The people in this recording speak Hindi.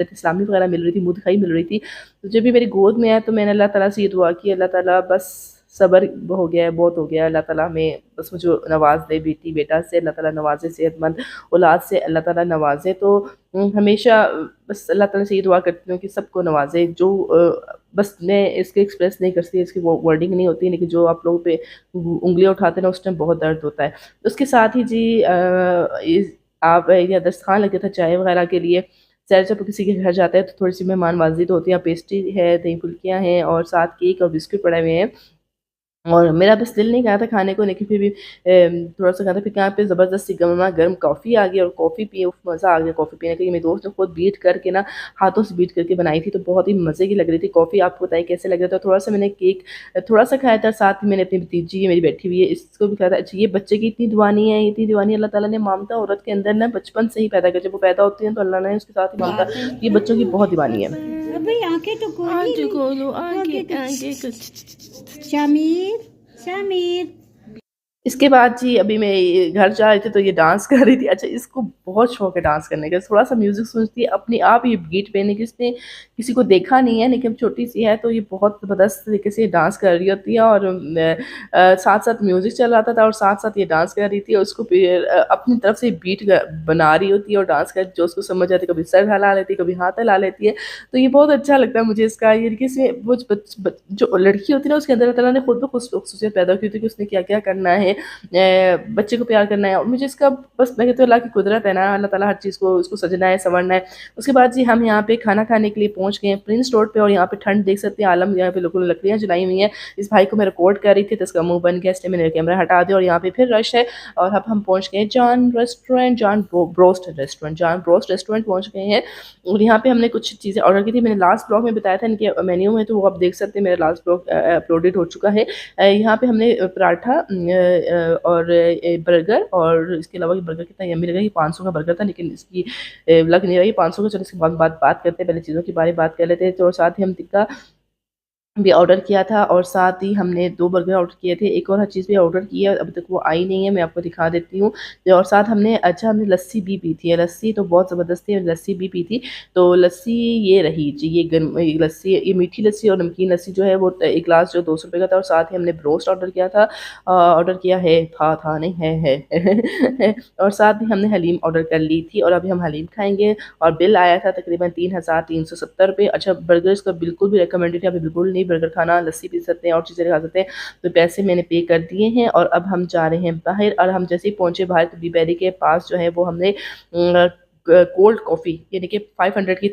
इस्लामी वगैरह मिल रही थी, मुँह दिखाई मिल रही थी। तो जब भी मेरी गोद में आया तो मैंने अल्लाह ताला से ये दुआ की, अल्लाह ताला बस सब्र हो गया है, बहुत हो गया है, अल्लाह ताला हमें बस मुझे नवाज़ दे, बेटी बेटा से अल्लाह ताला नवाज़े, सेहतमंद औलाद से अल्लाह ताला नवाज़े। तो हमेशा बस अल्लाह ताला से ये दुआ करती हूँ कि सबको नवाज़े। जो बस मैं इसके एक्सप्रेस नहीं कर सकती, इसकी वो वर्डिंग नहीं होती, लेकिन जो आप लोगों पे उँगलियाँ उठाते हैं ना, उस टाइम बहुत दर्द होता है। उसके साथ ही जी आप या दस्तरख़्वान लग गया था चाय वग़ैरह के लिए। ज़ाहिर जब किसी के घर जाते हैं तो थोड़ी-सी मेहमानवाज़ी तो होती है, पेस्ट्री है, दही फुल्कियाँ हैं और साथ केक और बिस्कुट पड़े हुए हैं। और मेरा बस दिल नहीं कर रहा था खाने को, लेकिन फिर भी थोड़ा-सा खाया था। फिर यहाँ पे ज़बरदस्ती गरमा-गरम कॉफ़ी आ गई और कॉफ़ी पिए, उफ़ मज़ा आ गया कॉफ़ी पीने का। ये मेरे दोस्त ने खुद बीट करके ना, हाथों से बीट करके बनाई थी, तो बहुत ही मज़े की लग रही थी कॉफ़ी। आपको बताइए कैसे लग रहा था? थोड़ा-सा मैंने केक थोड़ा-सा खाया था, साथ ही मैंने अपनी भतीजी है मेरी बैठी हुई है, इसको भी खिलाया था। अच्छा, ये बच्चे की इतनी दीवानी है, इतनी दीवानी अल्लाह ताला ने मामता औरत के अंदर ना बचपन से ही पैदा किया। जब वो पैदा होती है तो अल्लाह ने उसके साथ ही मामता, ये बच्चों की बहुत दीवानी है। अबे आंखें तो खोली आंखें नहीं। खोलो, आंखें आंखें आंखें शामिर शामिर इसके बाद जी अभी मैं ये घर जा रही थी तो ये डांस कर रही थी। अच्छा, इसको बहुत शौक है डांस करने का, थोड़ा-सा म्यूज़िक सुनती है, अपने आप ये बीट पे, यानी कि इसने किसी को देखा नहीं है, लेकिन छोटी-सी है तो ये बहुत ज़बरदस्त तरीके से डांस कर रही होती है। और साथ-साथ म्यूज़िक चल रहा था और साथ-साथ ये डांस कर रही थी और उसको फिर अपनी तरफ से बीट बना रही होती है और डांस कर, जो उसको समझ आती है, कभी सर हिला लेती है, कभी हाथ हिला लेती है। तो ये बहुत अच्छा लगता है मुझे इसका, ये कि इसमें वो जो लड़की होती है ना, उसके अंदर अल्लाह ताला ने खुद ब खुद ख़ुसूसियत पैदा की होती है कि उसने क्या-क्या करना है, बच्चे को प्यार करना है। और मुझे इसका बस, मैं कहती हूँ अल्लाह की कुदरत है ना, अल्लाह ताला हर चीज़ को उसको सजना है, सँवरना है। उसके बाद जी हम यहाँ पे खाना खाने के लिए पहुँच गए हैं प्रिंस रोड पे, और यहाँ पे ठंड देख सकते हैं आलम, यहाँ पे बिल्कुल लकड़ियाँ जलाई हुई हैं। इस भाई को मैं रिकॉर्ड कर रही थी तो इसका मुँह बन गया, इसलिए मैंने कैमरा हटा दिया और यहाँ पे फिर रश है। और अब हम पहुँच गए John restaurant, John broast restaurant पहुँच गए हैं। और यहाँ पे हमने कुछ चीज़ें ऑर्डर की थी, मैंने लास्ट ब्लॉग में बताया था इनके मेन्यू में, तो वो आप देख सकते हैं, मेरा लास्ट ब्लॉग अपलोडेड हो चुका है। यहाँ पे हमने पराठा और बर्गर, और इसके अलावा ये बर्गर कितना यम्मी लगा। ये 500 का बर्गर था, लेकिन इसकी लग नहीं रहा ये 500 का। चलो इसके बाद बात करते हैं, पहले चीज़ों के बारे में बात कर लेते हैं। तो साथ ही हम टिक्का भी ऑर्डर किया था और साथ ही हमने 2 बर्गर ऑर्डर किए थे। एक और चीज़ भी ऑर्डर की है, अभी तक वो आई नहीं है, मैं आपको दिखा देती हूँ। और साथ हमने लस्सी भी पी थी, लस्सी तो बहुत ज़बरदस्त थी, लस्सी भी पी थी। तो लस्सी ये रही जी, ये लस्सी, ये मीठी लस्सी और नमकीन लस्सी जो है वो एक ग्लास जो ₹200 का था। और साथ ही हमने ब्रोस्ट ऑर्डर किया था, ऑर्डर किया है, था नहीं है। और साथ ही हमने हलीम ऑर्डर कर ली थी और अभी हम हलीम खाएँगे। और बिल आया था तकरीबन ₹3370। अच्छा, बर्गर इसका बिल्कुल भी रिकमेंडेड है, अभी बिल्कुल नहीं बर्गर खाना, लस्सी पी सकते हैं और चीज़ें खा सकते हैं। तो पैसे मैंने पे कर दिए हैं और अब हम जा रहे हैं बाहर। और हम जैसे ही पहुँचे बाहर तो ब्लूबेरी के पास जो है वो हमने कोल्ड कॉफ़ी, यानी कि 500 की